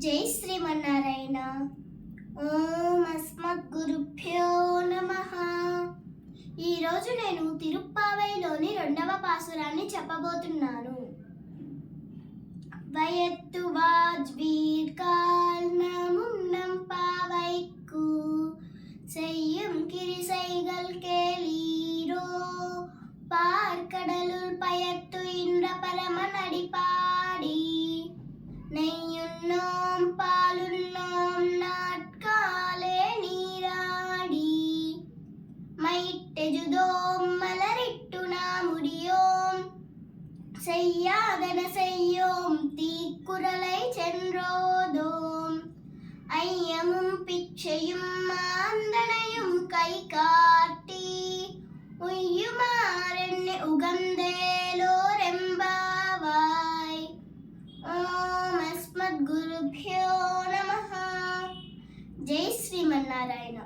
జై శ్రీమన్నారాయణ. ఓం అస్మద్గురుభ్యో నమః. ఈరోజు నేను తిరుప్పావైలోని 2వ పాసురాన్ని చెప్పబోతున్నాను. వయత్తు వాజ్వీర్కాల్ నమున్నం పావైకు செய்யும் கிரிசைகள் கேளீரோ பார்க்கடலுள் பயத்து இன்ற பரம நடிப்பாடி நெய்யுண்ணோம் பாலுண்ணோம் நாட்காலே நீராடி மயிட்டெஜுதோம் மலரிட்டு நாமுடியோம் செய்யாதன செய்யோம் தீக்குறளை சென்றோதோம் ஐயமும் பிச்சையும் மாந்தனையும் கை காட்டி உய்யுமாறென்னை உகந்தேலோரெம்பாவாய். ஓம் அஸ்மத்குருభ్యో నమః. జై శ్రీమన్నారాయణ.